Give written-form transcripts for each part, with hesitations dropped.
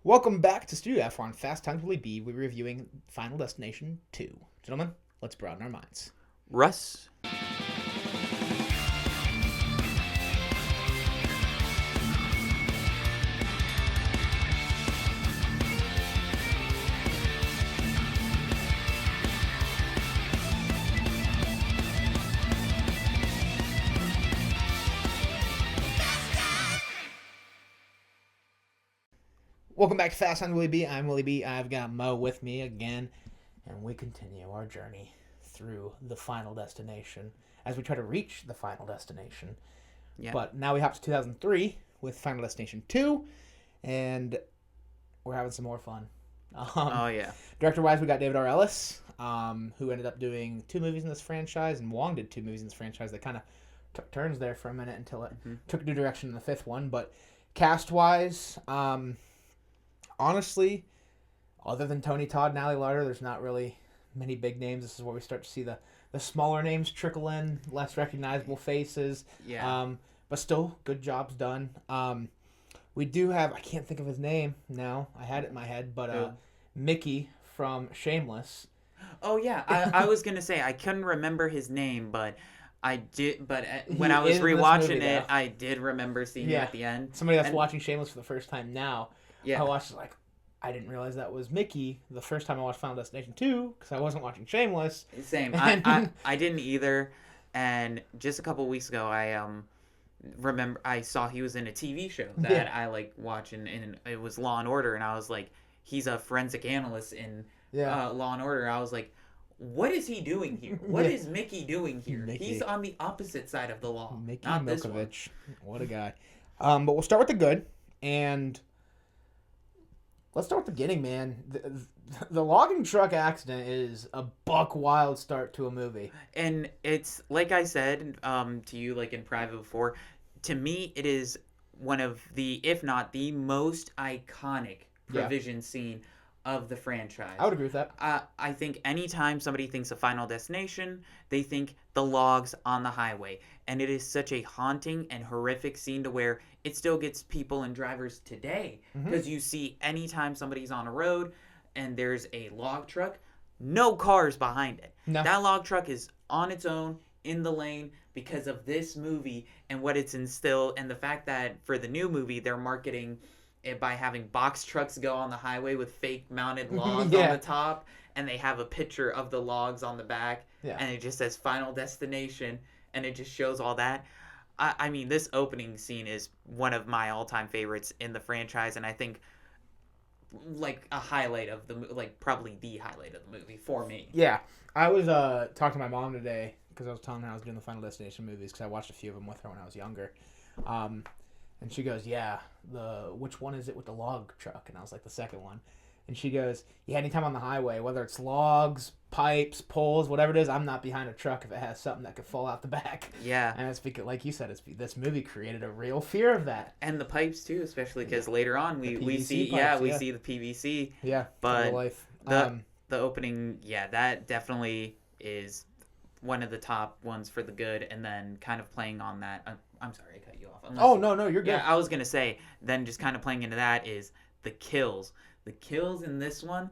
Welcome back to Studio F on Fast Times Willy B. We're reviewing Final Destination 2. Gentlemen, let's broaden our minds. Russ. Welcome back to Fast Times Willy B. I'm Willy B. I've got Mo with me again, and we continue our journey through the final destination as we try to reach the final destination. Yeah. But now we hop to 2003 with Final Destination 2, and we're having some more fun. Oh, yeah. Director-wise, we got David R. Ellis, who ended up doing 2 movies in this franchise, and Wong did 2 movies in this franchise. They kind of took turns there for a minute until it took a new direction in the 5th one. But cast-wise, honestly, other than Tony Todd and Ali Larter, there's not really many big names. This is where we start to see the smaller names trickle in, less recognizable faces. Yeah. But still, good jobs done. We do have, I can't think of his name now. I had it in my head, but Mickey from Shameless. Oh, yeah. I was going to say, I couldn't remember his name, but I did. But when I was rewatching it, I did remember seeing it at the end. Somebody that's watching Shameless for the first time now. Yeah. I watched it I didn't realize that was Mickey the first time I watched Final Destination 2 because I wasn't watching Shameless. Same. I didn't either. And just a couple weeks ago, I saw he was in a TV show that I like watching, and it was Law and Order, and I was like, he's a forensic analyst in Law and Order. I was like, what is he doing here? What is Mickey doing here? Mickey. He's on the opposite side of the law. Mickey not this one. Milkovich. What a guy. But we'll start with the good, and let's start with the beginning, man. The logging truck accident is a buck wild start to a movie. And it's, like I said to you like in private before, to me it is one of the, if not the most iconic provision scene of the franchise. I would agree with that. I think anytime somebody thinks of Final Destination, they think the logs on the highway. And it is such a haunting and horrific scene to where it still gets people and drivers today. Because you see anytime somebody's on a road and there's a log truck, no cars behind it. No. That log truck is on its own in the lane because of this movie and what it's instilled, and the fact that for the new movie they're marketing it by having box trucks go on the highway with fake mounted logs on the top, and they have a picture of the logs on the back, and it just says Final Destination, and it just shows all that. I mean, this opening scene is one of my all-time favorites in the franchise, and I think like a highlight of the probably the highlight of the movie for me. Yeah, I was talking to my mom today because I was telling her I was doing the Final Destination movies because I watched a few of them with her when I was younger. And she goes, yeah, which one is it with the log truck? And I was like, the second one. And she goes, yeah, anytime on the highway, whether it's logs, pipes, poles, whatever it is, I'm not behind a truck if it has something that could fall out the back. Yeah. And it's because, like you said, this movie created a real fear of that. And the pipes, too, especially because later on we see pipes, we see the PVC. Yeah, but life. The opening, that definitely is one of the top ones for the good, and then kind of playing on that. I'm sorry, I cut you off. No, you're good. Yeah, I was going to say, then just kind of playing into that is the kills. The kills in this one,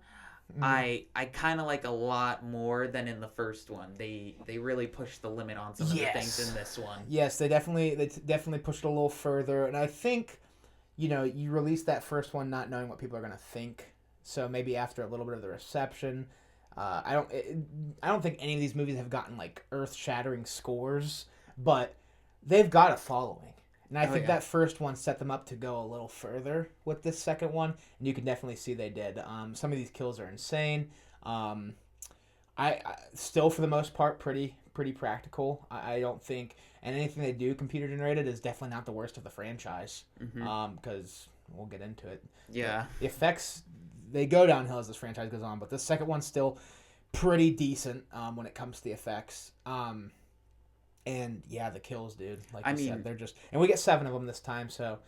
I kind of like a lot more than in the first one. They really pushed the limit on some of the things in this one. Yes, they definitely pushed it a little further, and I think, you released that first one not knowing what people are going to think, so maybe after a little bit of the reception, I don't think any of these movies have gotten like earth-shattering scores, but they've got a following. And I think that first one set them up to go a little further with this second one, and you can definitely see they did. Some of these kills are insane. I still, for the most part, pretty practical. I don't think, and anything they do computer generated is definitely not the worst of the franchise. Because we'll get into it. Yeah, the effects, they go downhill as this franchise goes on, but the second one's still pretty decent when it comes to the effects. And the kills, dude. Like I said, they're just, and we get 7 of them this time. So,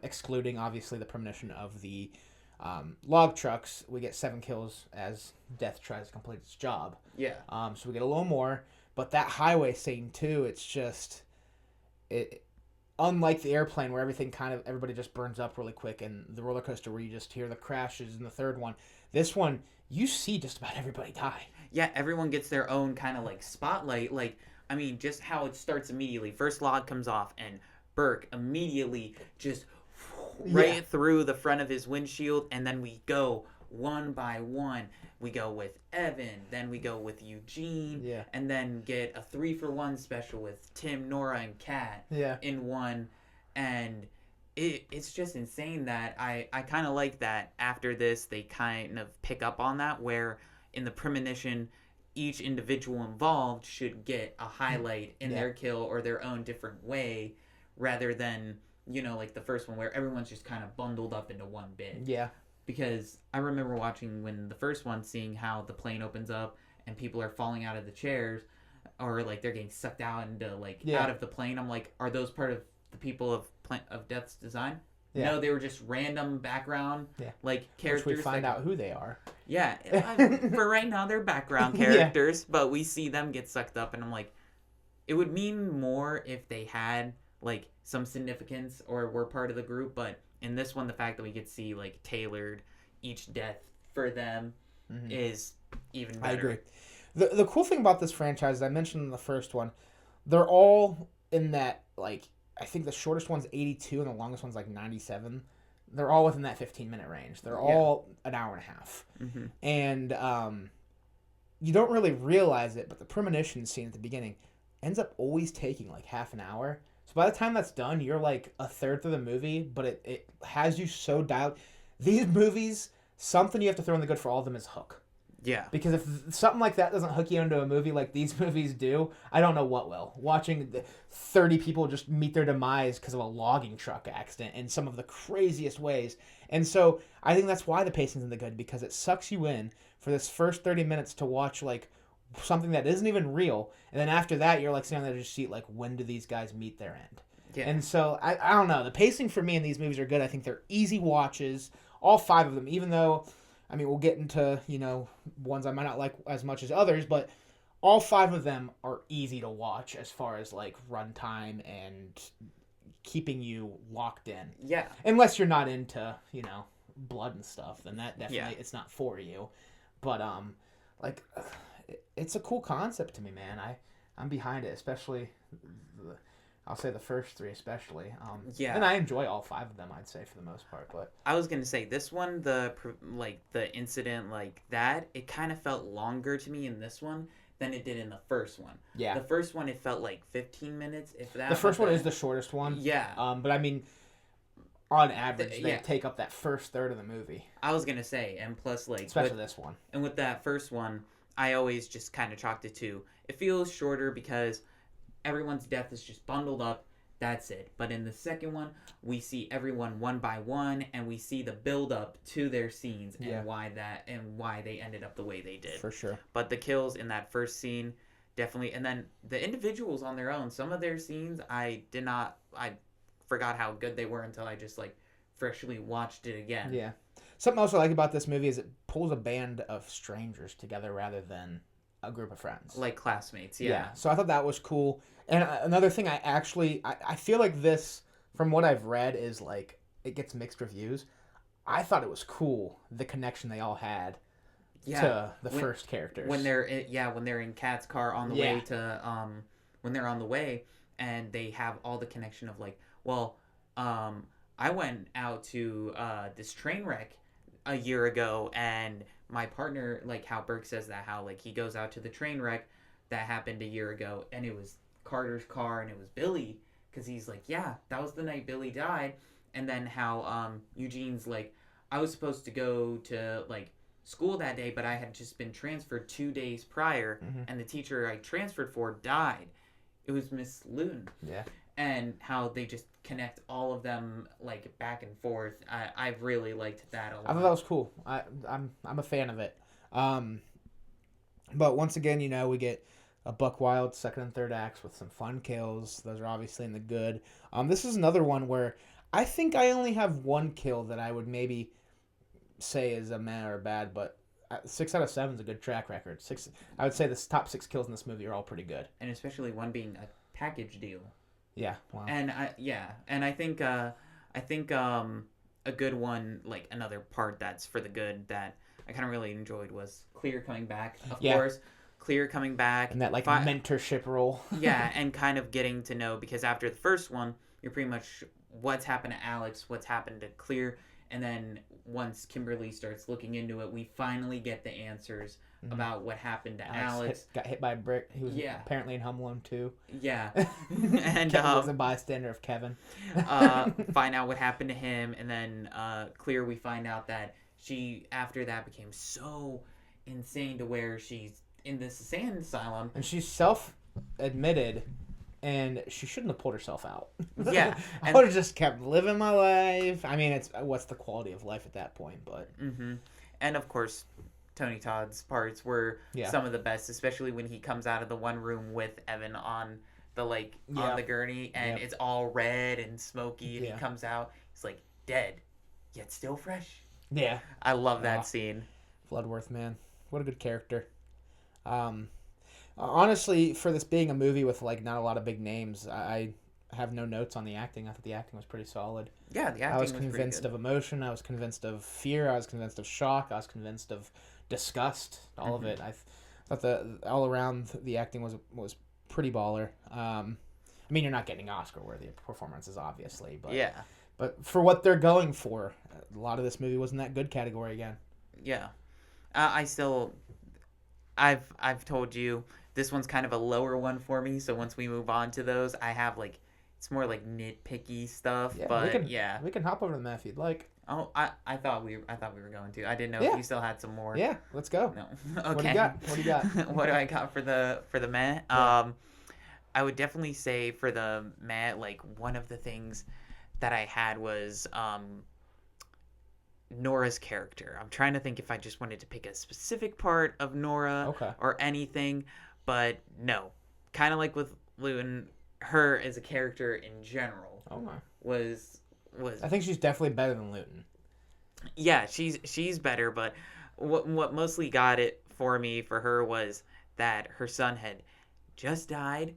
excluding obviously the premonition of the log trucks, we get 7 kills as Death tries to complete its job. Yeah. So we get a little more, but that highway scene too. It's just, unlike the airplane where everybody just burns up really quick, and the roller coaster where you just hear the crashes in the third one, this one you see just about everybody die. Yeah, everyone gets their own kind of like spotlight. Like, I mean, just how it starts immediately. First log comes off, and Burke immediately just right through the front of his windshield, and then we go one by one. We go with Evan, then we go with Eugene, and then get a 3-for-1 special with Tim, Nora, and Kat in one. And it's just insane that I kind of like that after this they kind of pick up on that, where in the premonition each individual involved should get a highlight in their kill or their own different way, rather than, you know, like the first one where everyone's just kind of bundled up into one bit. Yeah. Because I remember watching when the first one, seeing how the plane opens up and people are falling out of the chairs, or like they're getting sucked out into like out of the plane. I'm like, are those part of the people of Death's design? Yeah. No, they were just random background like characters. Which we find out who they are. Yeah, for right now they're background characters, but we see them get sucked up, and I'm like, it would mean more if they had like some significance or were part of the group, but in this one, the fact that we get to see like tailored each death for them is even better. I agree. The cool thing about this franchise, as I mentioned in the first one, they're all in that, like, I think the shortest one's 82 and the longest one's like 97. They're all within that 15-minute range. They're all an hour and a half. And you don't really realize it, but the premonition scene at the beginning ends up always taking like half an hour. So by the time that's done, you're like a third through the movie, but it has you so dialed. These movies, something you have to throw in the good for all of them is hook. Yeah. Because if something like that doesn't hook you into a movie like these movies do, I don't know what will. Watching 30 people just meet their demise because of a logging truck accident in some of the craziest ways. And so I think that's why the pacing's in the good, because it sucks you in for this first 30 minutes to watch like something that isn't even real, and then after that you're like sitting on the edge of your seat like, when do these guys meet their end? Yeah. And so I don't know, the pacing for me in these movies are good. I think they're easy watches, all 5 of them, even though, I mean, we'll get into, you know, ones I might not like as much as others, but all 5 of them are easy to watch as far as like runtime and keeping you locked in. Yeah. Unless you're not into, you know, blood and stuff, then that definitely it's not for you. But like, it's a cool concept to me, man. I'm behind it, especially I'll say the first 3 especially. And I enjoy all 5 of them, I'd say, for the most part. But I was gonna say this one, the incident like that, it kind of felt longer to me in this one than it did in the first one. Yeah. The first one, it felt like 15 minutes, if that. The first one is the shortest one. Yeah. But I mean, on average, they take up that first third of the movie. I was gonna say, and plus like especially this one. And with that first one, I always just kind of chalked it to, it feels shorter because everyone's death is just bundled up. That's it. But in the second one, we see everyone one by one, and we see the build up to their scenes and why they ended up the way they did. For sure. But the kills in that first scene, definitely. And then the individuals on their own, some of their scenes, I forgot how good they were until I just like freshly watched it again. Yeah. Something else I like about this movie is it pulls a band of strangers together rather than a group of friends. Like classmates, yeah. So I thought that was cool. And another thing I feel like this, from what I've read, is like, it gets mixed reviews. I thought it was cool, the connection they all had to the first characters. When they're in Kat's car on the way to, when they're on the way, and they have all the connection of like, well, I went out to this train wreck a year ago, and my partner, like how Burke says that, how like he goes out to the train wreck that happened a year ago, and it was Carter's car, and it was Billy, because he's like, yeah, that was the night Billy died. And then how Eugene's like, I was supposed to go to like school that day, but I had just been transferred 2 days prior, and the teacher I transferred for died. It was Miss Loon. Yeah. And how they just connect all of them like back and forth. I really liked that a lot. I thought that was cool. I'm a fan of it. But once again, you know, we get a buck wild second and third acts with some fun kills. Those are obviously in the good. This is another one where I think I only have one kill that I would maybe say is a meh or bad, but 6 out of 7 is a good track record. I would say the top 6 kills in this movie are all pretty good. And especially one being a package deal. Yeah. Wow. And I think a good one, like another part that's for the good that I kind of really enjoyed was Clear coming back. Of Yeah. course, Clear coming back. And that like mentorship role. Yeah, and kind of getting to know, because after the first one, you're pretty much what's happened to Alex, what's happened to Clear, and then once Kimberly starts looking into it, we finally get the answers about what happened to Alex. Got hit by a brick. He was Yeah. apparently in Home Alone 2. Yeah. And Kevin was a bystander of Kevin. Find out what happened to him, and then Clear, we find out that she, after that, became so insane to where she's in this insane asylum. And she's self-admitted, and she shouldn't have pulled herself out. Yeah. I would have just kept living my life. I mean, what's the quality of life at that point? But And of course, Tony Todd's parts were some of the best, especially when he comes out of the one room with Evan on the on the gurney, and it's all red and smoky, and he comes out, he's like dead, yet still fresh. Yeah. I love that scene. Bloodworth, man. What a good character. Honestly, for this being a movie with like not a lot of big names, I have no notes on the acting. I thought the acting was pretty solid. Yeah, the acting I was convinced of emotion. I was convinced of fear. I was convinced of shock. I was convinced of disgust. All of it. I thought all around the acting was pretty baller. I mean, you're not getting Oscar-worthy performances, obviously, but but for what they're going for, a lot of this movie was in that good category again. Yeah, I've told you this one's kind of a lower one for me. So once we move on to those, I have it's more like nitpicky stuff. Yeah, but we can hop over to them if you'd like. Oh, I thought we were going to. I didn't know if you still had some more. Yeah, let's go. No. Okay. What do you got? What do you got? What do I got for the meh? Yeah. I would definitely say for the meh, one of the things that I had was Nora's character. I'm trying to think if I just wanted to pick a specific part of Nora or anything, but no. Kind of like with Lewin, her as a character in general was I think she's definitely better than Luton. Yeah, she's better, but what mostly got it for me for her was that her son had just died,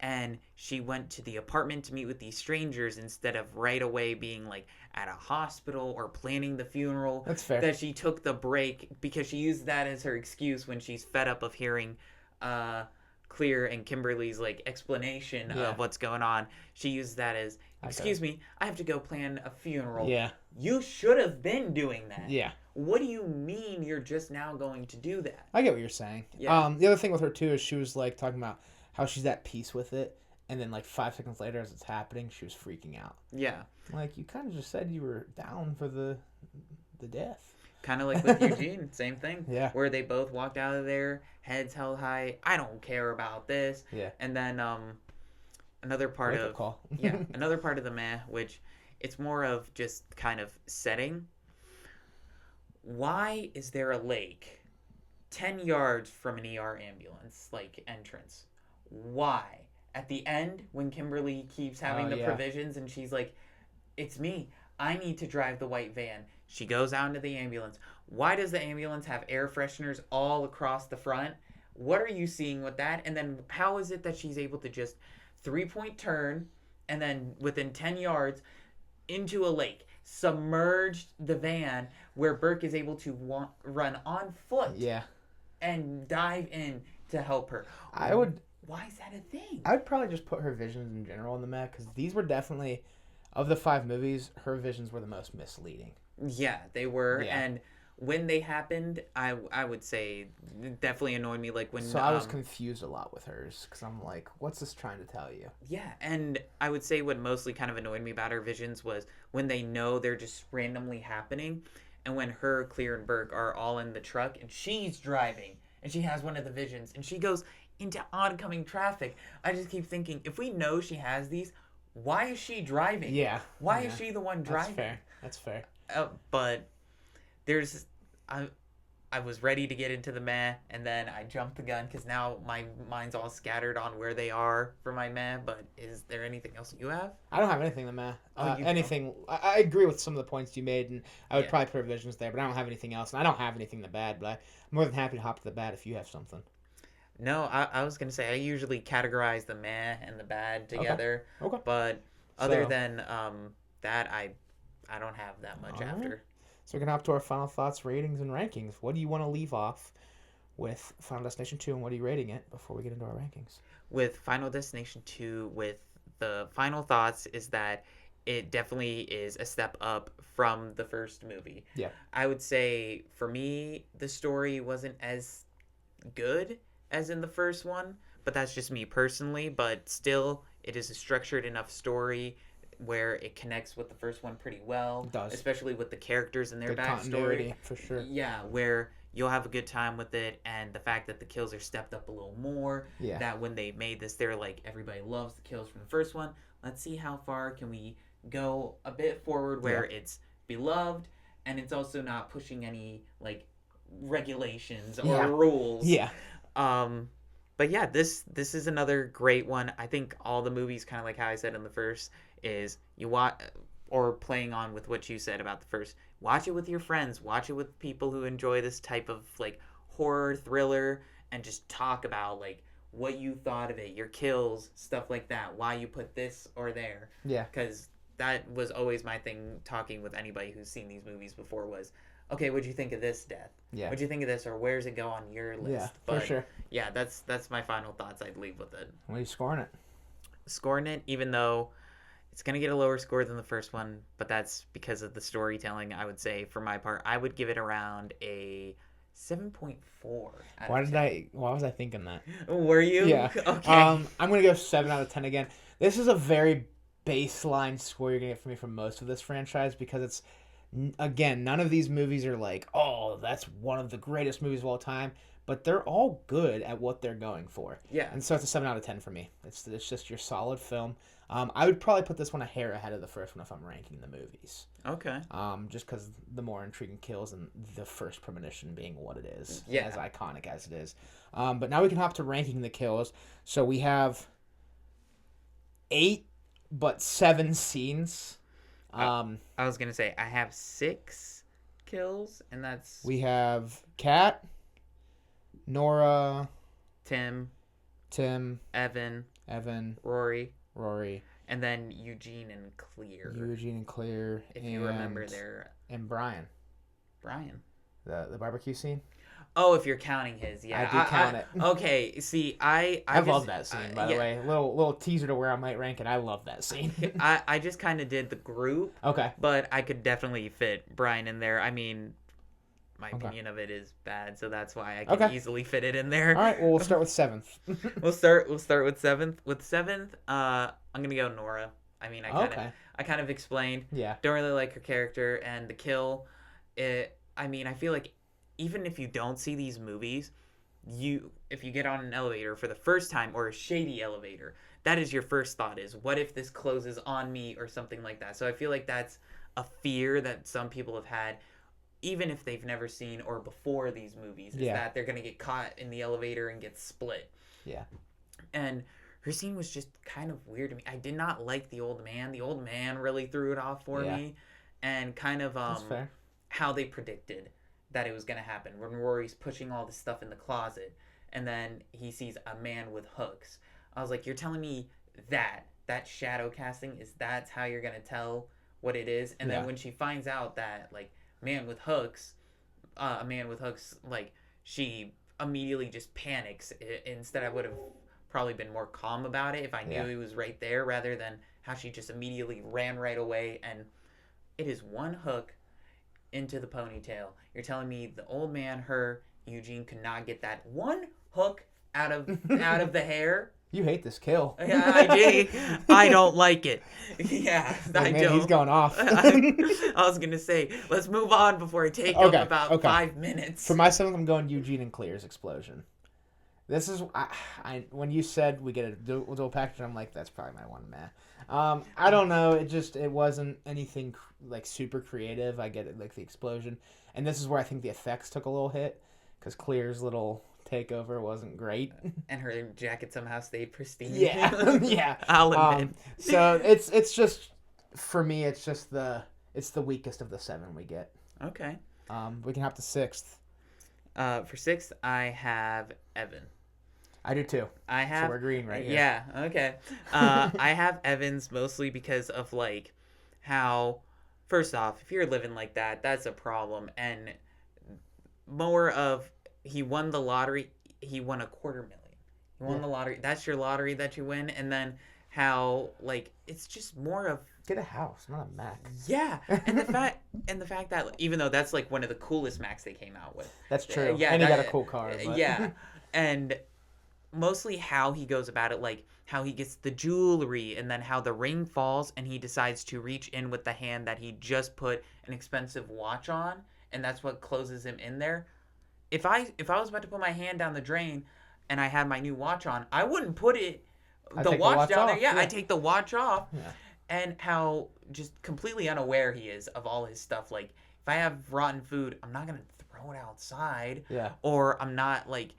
and she went to the apartment to meet with these strangers instead of right away being at a hospital or planning the funeral. That's fair. That she took the break because she used that as her excuse when she's fed up of hearing Clear and Kimberly's explanation of what's going on. She used that as, excuse me, I have to go plan a funeral. Yeah. You should have been doing that. Yeah. What do you mean you're just now going to do that? I get what you're saying. Yeah. The other thing with her too is she was talking about how she's at peace with it, and then 5 seconds later as it's happening, she was freaking out. Yeah. You kind of just said you were down for the death. Kind of like with Eugene, same thing. Yeah. Where they both walked out of there, heads held high. I don't care about this. Yeah. And then another part of another part of the meh, which it's more of just kind of setting. Why is there a lake 10 yards from an ER ambulance entrance? Why? At the end, when Kimberly keeps having the provisions and she's like, it's me. I need to drive the white van. She goes out into the ambulance. Why does the ambulance have air fresheners all across the front? What are you seeing with that? And then how is it that she's able to just 3-point turn and then within 10 yards into a lake, submerged the van where Burke is able to run on foot and dive in to help her? Why is that a thing? I would probably just put her visions in general in the meh, because these were definitely, of the 5 movies, her visions were the most misleading. Yeah, they were. Yeah. And when they happened, I would say it definitely annoyed me. When So I was confused a lot with hers, because I'm like, what's this trying to tell you? Yeah, and I would say what mostly kind of annoyed me about her visions was when they know they're just randomly happening, and when her, Clear, and Burke are all in the truck, and she's driving, and she has one of the visions, and she goes into oncoming traffic. I just keep thinking, if we know she has these, why is she driving? Yeah. Why is she the one driving? That's fair. But there's... I was ready to get into the meh, and then I jumped the gun because now my mind's all scattered on where they are for my meh. But is there anything else you have? I don't have anything to meh. Anything. I agree with some of the points you made, and I would probably put visions there, but I don't have anything else. And I don't have anything to bad, but I'm more than happy to hop to the bad if you have something. No, I was gonna say I usually categorize the meh and the bad Okay. together, Okay. but other So, than that, I don't have that much all right. after. So we can hop to our final thoughts, ratings, and rankings. What do you want to leave off with Final Destination 2, and what are you rating it before we get into our rankings? With Final Destination 2, with the final thoughts, is that it definitely is a step up from the first movie. Yeah. I would say for me, the story wasn't as good as in the first one, but that's just me personally. But still, it is a structured enough story where it connects with the first one pretty well, It does. especially with the characters and their Good backstory. continuity, for sure. Yeah, where you'll have a good time with it, and the fact that the kills are stepped up a little more. Yeah. That when they made this, they're like, everybody loves the kills from the first one. Let's see how far can we go a bit forward where it's beloved, and it's also not pushing any like regulations or Yeah. rules. Yeah. But yeah, this is another great one. I think all the movies, kind of like how I said in the first, is you watch, or playing on with what you said about the first. Watch it with your friends. Watch it with people who enjoy this type of like horror thriller, and just talk about like what you thought of it, your kills, stuff like that. Why you put this or there. Yeah. Because that was always my thing talking with anybody who's seen these movies before was, okay, what'd you think of this death? Yeah. What'd you think of this, or where's it go on your list? Yeah, But for sure. yeah, that's my final thoughts I'd leave with it. What are you scoring it? Scoring it, even though it's going to get a lower score than the first one, but that's because of the storytelling, I would say, for my part. I would give it around a 7.4. Why was I thinking that? Were you? Yeah. Okay. I'm gonna go 7 out of 10 again. This is a very baseline score you're gonna get from me for most of this franchise, because it's, again, none of these movies are like, oh, that's one of the greatest movies of all time, but they're all good at what they're going for. Yeah. And so it's a 7 out of 10 for me. It's just your solid film. I would probably put this one a hair ahead of the first one if I'm ranking the movies. Okay. Just because the more intriguing kills and the first premonition being what it is, Yeah. as iconic as it is. But now we can hop to ranking the kills. So we have 8, but 7 scenes. I was going to say, I have 6 kills, and that's We have Kat, Nora, Tim, Evan, Rory, and then Eugene and Clear. Eugene and Clear, If you remember their and Brian. Brian. The barbecue scene. Oh, if you're counting his, yeah. I do count it. Okay, see, I love that scene, by the way. Little teaser to where I might rank it. I love that scene. I just kind of did the group. Okay. But I could definitely fit Brian in there. I mean, my opinion of it is bad, so that's why I can easily fit it in there. All right, well, we'll start with 7th. We'll start with 7th. With 7th, I'm gonna go Nora. I mean, I kind of explained. Yeah. Don't really like her character, and the kill. I mean, I feel like even if you don't see these movies, if you get on an elevator for the first time, or a shady elevator, that is your first thought is, what if this closes on me or something like that. So I feel like that's a fear that some people have had, even if they've never seen or before these movies, is that they're going to get caught in the elevator and get split. Yeah. And her scene was just kind of weird to me. I did not like the old man. The old man really threw it off for me. And kind of That's fair. How they predicted that it was going to happen. When Rory's pushing all this stuff in the closet, and then he sees a man with hooks. I was like, you're telling me that shadow casting that's how you're going to tell what it is? And then when she finds out that, like, a man with hooks, like, she immediately just panics. Instead, I would have probably been more calm about it if I knew he was right there, rather than how she just immediately ran right away. And it is one hook into the ponytail. You're telling me the old man, Eugene, could not get that one hook out of the hair? You hate this kill. Yeah, I do. I don't like it. Yeah, I don't. He's going off. I was going to say, let's move on before I take up about 5 minutes. For my 7th, I'm going Eugene and Clear's explosion. This is, when you said we get a dual package, I'm like, that's probably my one, man. I don't know. It wasn't anything like super creative. I get it, like the explosion. And this is where I think the effects took a little hit, because Clear's little takeover wasn't great. And her jacket somehow stayed pristine. Yeah, yeah. I'll admit. So it's just, for me, it's the weakest of the 7 we get. Okay. We can hop to 6th. For 6th, I have Evan. I do too. I So have we're agreeing right here. Yeah, okay. I have Evans mostly because of like how first off, if you're living like that, that's a problem, and more of he won the lottery, he won $250,000. He won Yeah. the lottery. That's your lottery that you win, and then how like it's just more of Get a house, not a Mac. yeah, and the fact that even though that's like one of the coolest Macs they came out with. That's true. Yeah, And he that, got a cool car. But... yeah, and mostly how he goes about it, like how he gets the jewelry and then how the ring falls and he decides to reach in with the hand that he just put an expensive watch on, and that's what closes him in there. If I was about to put my hand down the drain and I had my new watch on, I wouldn't put the watch down there. Yeah, I take the watch off. Yeah. And how just completely unaware he is of all his stuff. Like, if I have rotten food, I'm not going to throw it outside. Yeah. Or I'm not, like,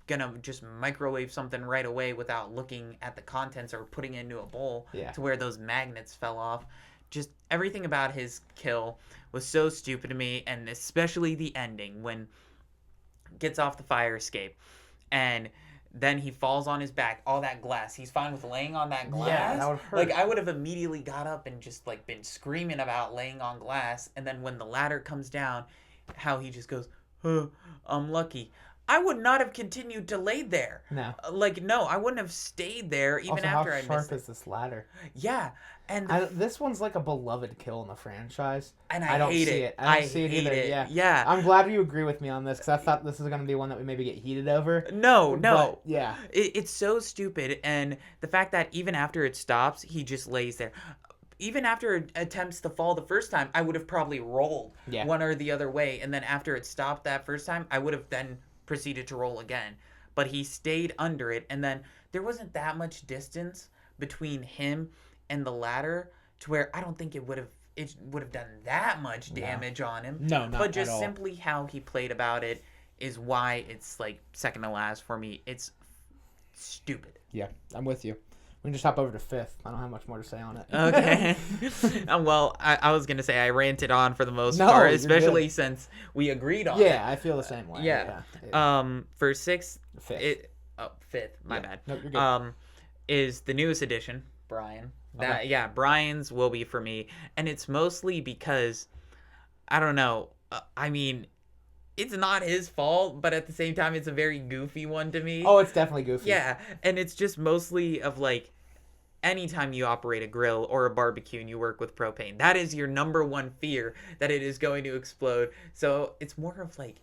going to just microwave something right away without looking at the contents or putting it into a bowl to where those magnets fell off. Just everything about his kill was so stupid to me, and especially the ending when he gets off the fire escape and then he falls on his back, all that glass. He's fine with laying on that glass. Yeah, that would hurt. Like, I would have immediately got up and just, like, been screaming about laying on glass. And then when the ladder comes down, how he just goes, I'm lucky. I would not have continued to lay there. No. No, I wouldn't have stayed there even also, after I how missed sharp is this ladder? Yeah. And this one's like a beloved kill in the franchise. And I don't hate see it. I don't see it either. It. Yeah. I'm glad you agree with me on this because I thought this was going to be one that we maybe get heated over. No. But, yeah. It's so stupid. And the fact that even after it stops, he just lays there. Even after it attempts to fall the first time, I would have probably rolled one or the other way. And then after it stopped that first time, I would have then proceeded to roll again. But he stayed under it. And then there wasn't that much distance between him and the ladder to where I don't think it would have done that much damage on him. No, not But just at all. simply how he played about it is why it's like second to last for me. It's stupid. Yeah, I'm with you. We can just hop over to fifth. I don't have much more to say on it. Okay. Well, I was going to say I ranted on for the most part, especially since we agreed on it. Yeah, I feel the same way. Yeah. For sixth, fifth. Fifth, my bad. Nope, you're good. Is the newest edition, Brian. Brian's will be for me. And it's mostly because, I don't know, I mean, it's not his fault, but at the same time, it's a very goofy one to me. Oh, it's definitely goofy. Yeah, and it's just mostly of like, anytime you operate a grill or a barbecue and you work with propane, that is your number one fear, that it is going to explode. So it's more of like,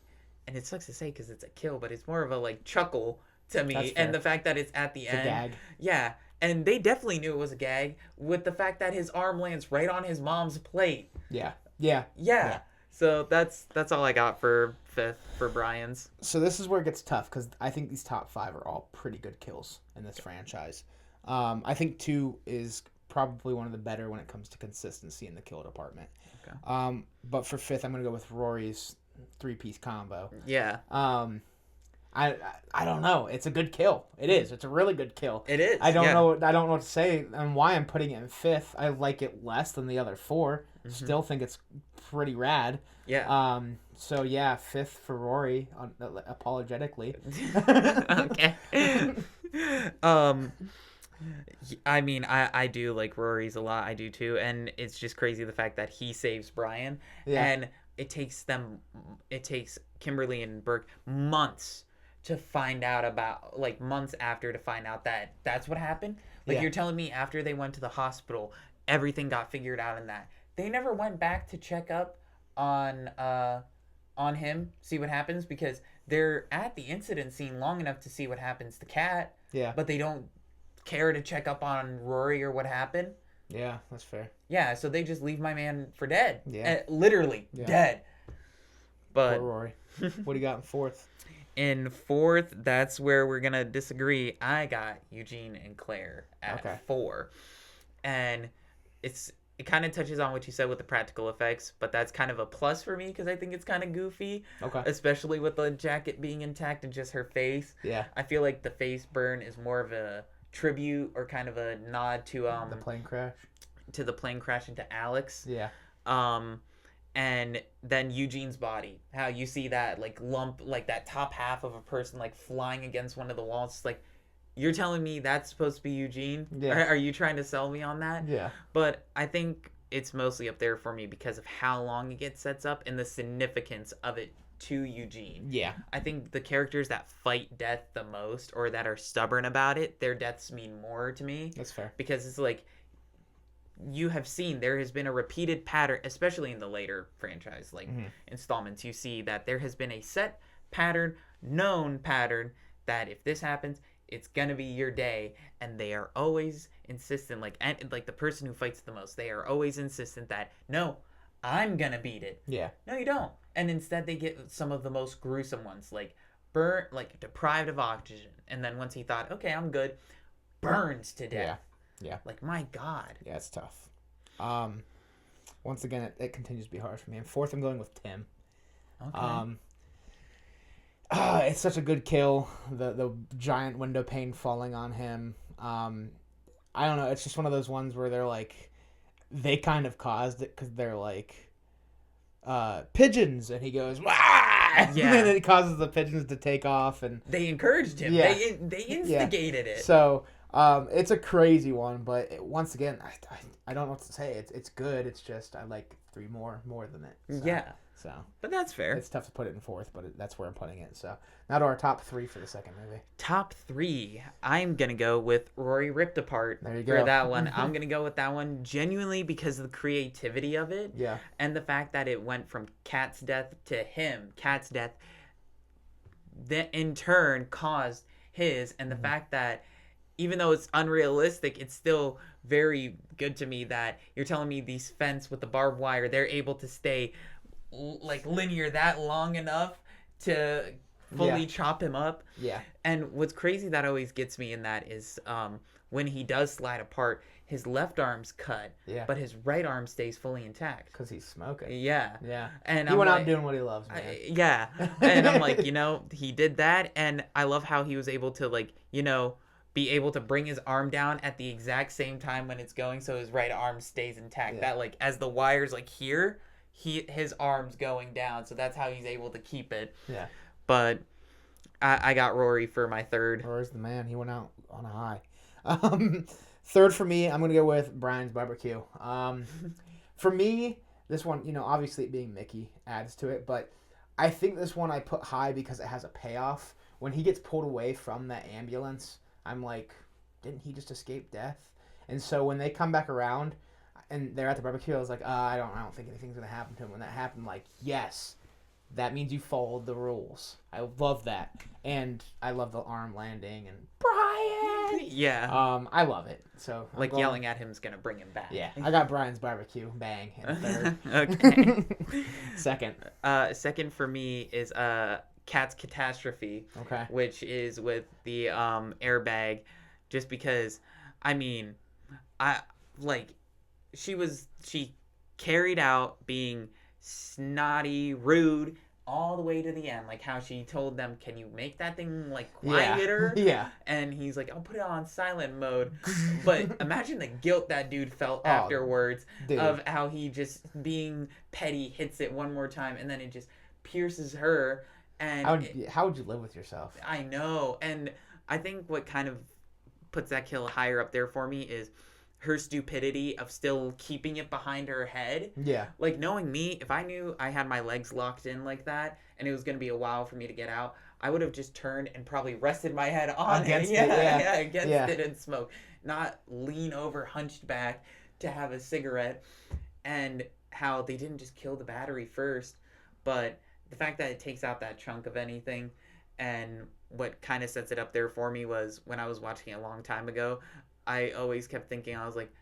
and it sucks to say because it's a kill, but it's more of a like chuckle to me. And the fact that it's at the end. A gag. Yeah, and they definitely knew it was a gag with the fact that his arm lands right on his mom's plate. Yeah. So that's all I got for fifth for Brian's. So this is where it gets tough because I think these top five are all pretty good kills in this franchise. I think 2 is probably one of the better when it comes to consistency in the kill department. Okay. But for fifth, I'm gonna go with Rory's 3-piece combo. Yeah. I don't know. It's a good kill. It is. It's a really good kill. It is. I don't know. I don't know what to say and why I'm putting it in fifth. I like it less than the other 4. Mm-hmm. Still think it's pretty rad. Yeah. So yeah, fifth for Rory, apologetically. Okay. I mean, I do like Rory's a lot. I do too, and it's just crazy the fact that he saves Brian, and it takes Kimberly and Burke months to find out about, like months after to find out that that's what happened. Like you're telling me after they went to the hospital, everything got figured out in that. They never went back to check up on him, see what happens, because they're at the incident scene long enough to see what happens to Kat. Yeah. But they don't care to check up on Rory or what happened. Yeah, that's fair. Yeah, so they just leave my man for dead. Yeah. Literally dead. But poor Rory. What do you got in fourth? In fourth, that's where we're going to disagree. I got Eugene and Claire at 4. And it kind of touches on what you said with the practical effects, but that's kind of a plus for me because I think it's kind of goofy. Okay. Especially with the jacket being intact and just her face. Yeah. I feel like the face burn is more of a tribute or kind of a nod to the plane crash. To the plane crash into Alex. Yeah. and then Eugene's body. How you see that like lump, like that top half of a person like flying against one of the walls. It's like, you're telling me that's supposed to be Eugene? Yeah. Are you trying to sell me on that? Yeah. But I think it's mostly up there for me because of how long it sets up and the significance of it to Eugene. Yeah. I think the characters that fight death the most or that are stubborn about it, their deaths mean more to me. That's fair. Because it's like, you have seen there has been a repeated pattern, especially in the later franchise, like installments. You see that there has been a set pattern, known pattern, that if this happens, it's gonna be your day, and they are always insistent, like the person who fights the most, they are always insistent that no, I'm gonna beat it. Yeah. No, you don't. And instead, they get some of the most gruesome ones, like burnt, like deprived of oxygen, and then once he thought, okay, I'm good, burns to death. Yeah. Like, my God. Yeah, it's tough. Once again, it continues to be hard for me. And fourth, I'm going with Tim. Okay. It's such a good kill. The giant window pane falling on him. I don't know. It's just one of those ones where they're like, they kind of caused it because they're like, pigeons, and he goes, wah! Yeah. And then it causes the pigeons to take off, and they encouraged him. Yeah. They instigated it. So it's a crazy one, but once again, I don't know what to say. It's good. It's just I like three more than it. So, Yeah. So, but that's fair. It's tough to put it in fourth, but that's where I'm putting it. So now to our top three for the second movie. Top three. I'm gonna go with Rory Ripped Apart. There you go. For that one. I'm gonna go with that one genuinely because of the creativity of it. Yeah. And the fact that it went from Kat's death to him, Kat's death, that in turn caused his, and the fact that even though it's unrealistic, it's still very good to me that you're telling me these fence with the barbed wire, they're able to stay like linear that long enough to fully chop him up. Yeah. And what's crazy that always gets me in that is when he does slide apart, his left arm's cut, but his right arm stays fully intact. Because he's smoking. Yeah. Yeah. And he went out doing what he loves, man. Yeah. And I'm like, he did that. And I love how he was able to, like, be able to bring his arm down at the exact same time when it's going so his right arm stays intact. Yeah. That, like, as the wire's, like, here, his arm's going down. So that's how he's able to keep it. Yeah. But I got Rory for my third. Rory's the man. He went out on a high. Third for me, I'm going to go with Brian's Barbecue. For me, this one, obviously it being Mickey adds to it, but I think this one I put high because it has a payoff. When he gets pulled away from that ambulance, I'm like, didn't he just escape death? And so when they come back around and they're at the barbecue, I was like, I don't think anything's going to happen to him. When that happened, like, yes, that means you followed the rules. I love that. And I love the arm landing and Brian. Yeah. I love it. So like yelling at him is gonna bring him back. Yeah. I got Brian's Barbecue. Bang. In third. Okay. Second. Second for me is Cat's Catastrophe. Okay. Which is with the airbag, just because, she carried out being snotty, rude, all the way to the end. Like how she told them, can you make that thing like quieter? Yeah. And he's like, I'll put it on silent mode. But imagine the guilt that dude felt afterwards of how he just being petty hits it one more time and then it just pierces her. And how would you live with yourself? I know. And I think what kind of puts that kill higher up there for me is her stupidity of still keeping it behind her head. Yeah. Like, knowing me, if I knew I had my legs locked in like that and it was going to be a while for me to get out, I would have just turned and probably rested my head on against it. Against it and smoke. Not lean over hunched back to have a cigarette. And how they didn't just kill the battery first, but the fact that it takes out that chunk of anything. And what kind of sets it up there for me was when I was watching it a long time ago, I always kept thinking, I was like,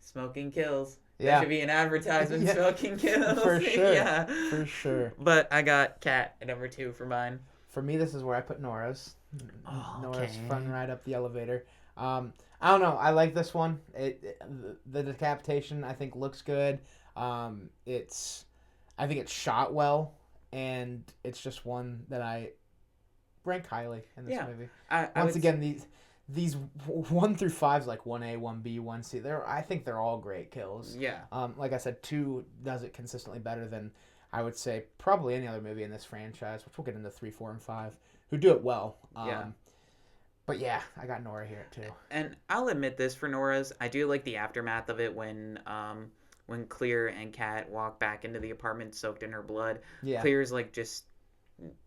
smoking kills. That should be an advertisement, smoking kills. For sure. Yeah. For sure. But I got Cat at number 2 for mine. For me, this is where I put Nora's. Oh, Nora's fun ride up the elevator. I don't know. I like this one. The decapitation, I think, looks good. I think it's shot well, and it's just one that I rank highly in this movie. Once again, these 1 through 5s like 1A, 1B, 1C. I think they're all great kills. Yeah. Like I said, 2 does it consistently better than I would say probably any other movie in this franchise, which we'll get into 3, 4, and 5, who do it well. Yeah. But yeah, I got Nora here too. And I'll admit this for Nora's, I do like the aftermath of it when Clear and Kat walk back into the apartment soaked in her blood. Yeah. Clear's like just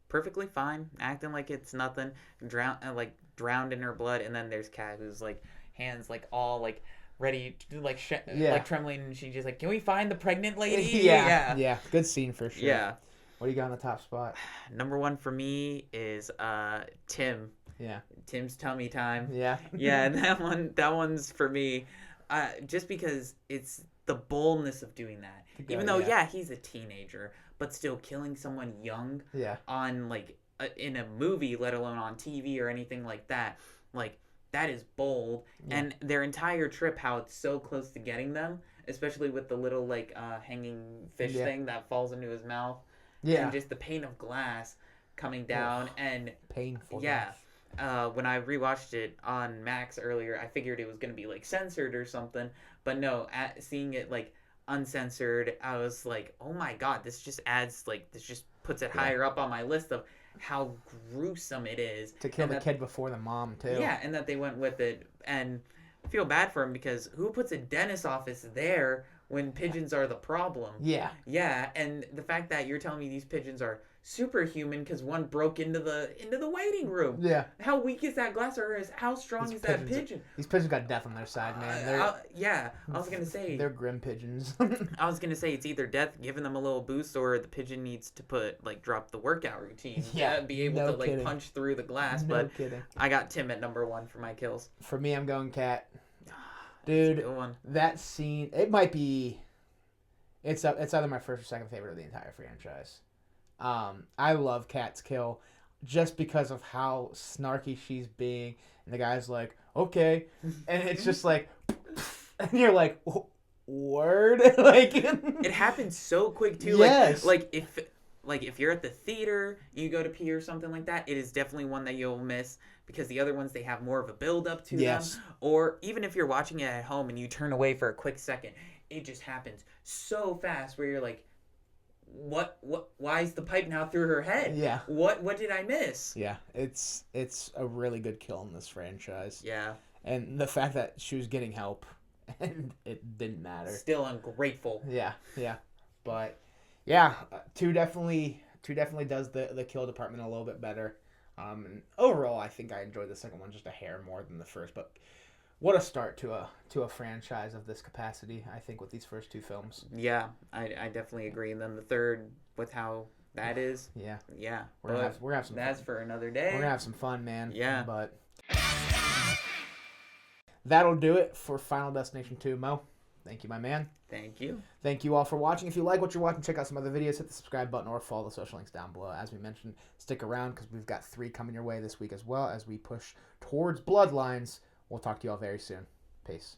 perfectly fine, acting like it's nothing, drowned in her blood, and then there's Kat who's like hands like all like ready to like like trembling, and she's just like, "Can we find the pregnant lady?" Yeah. Good scene for sure. Yeah. What do you got on the top spot? Number 1 for me is Tim. Yeah. Tim's tummy time. Yeah. Yeah, and that one's for me, just because it's the boldness of doing that. Even though he's a teenager, but still killing someone young. Yeah. On like in a movie, let alone on TV or anything like that. Like that is bold. Yeah. And their entire trip, how it's so close to getting them, especially with the little like hanging fish thing that falls into his mouth. Yeah. And just the pane of glass coming down and painful. Yeah. When I rewatched it on Max earlier, I figured it was going to be like censored or something, but no, seeing it like uncensored, I was like, oh my god, this just puts it higher up on my list of how gruesome it is. To kill the kid before the mom too. Yeah, and that they went with it, and I feel bad for him because who puts a dentist office there when pigeons are the problem? Yeah. Yeah, and the fact that you're telling me these pigeons are superhuman because one broke into the waiting room. Yeah. How weak is that glass, or how strong is that pigeon? These pigeons got death on their side, man. I was gonna say they're grim pigeons. I was gonna say it's either death giving them a little boost, or the pigeon needs to drop the workout routine. Yeah. Be able to punch through the glass. No but kidding. I got Tim at number 1 for my kills. For me, I'm going Kat. Dude, that scene, it might be. It's either my first or second favorite of the entire franchise. I love Kat's kill just because of how snarky she's being, and the guy's like, okay, and it's just like, and you're like, word, like it happens so quick too. Yes. Like if you're at the theater, you go to pee or something like that, it is definitely one that you'll miss because the other ones, they have more of a build up to them. Or even if you're watching it at home and you turn away for a quick second, it just happens so fast where you're like, what why is the pipe now through her head? Yeah. What did I miss? Yeah. It's a really good kill in this franchise. Yeah. And the fact that she was getting help and it didn't matter. Still ungrateful. Yeah. But yeah, 2 definitely does the kill department a little bit better. And overall, I think I enjoyed the second one just a hair more than the first. But what a start to a franchise of this capacity, I think, with these first 2 films. Yeah, I definitely agree. And then the third, with how that is. Yeah. We're gonna have some. That's fun. for another day. We're gonna have some fun, man. Yeah. But that'll do it for Final Destination 2, Mo. Thank you, my man. Thank you. Thank you all for watching. If you like what you're watching, check out some other videos. Hit the subscribe button or follow the social links down below. As we mentioned, stick around because we've got 3 coming your way this week as well as we push towards Bloodlines. We'll talk to you all very soon. Peace.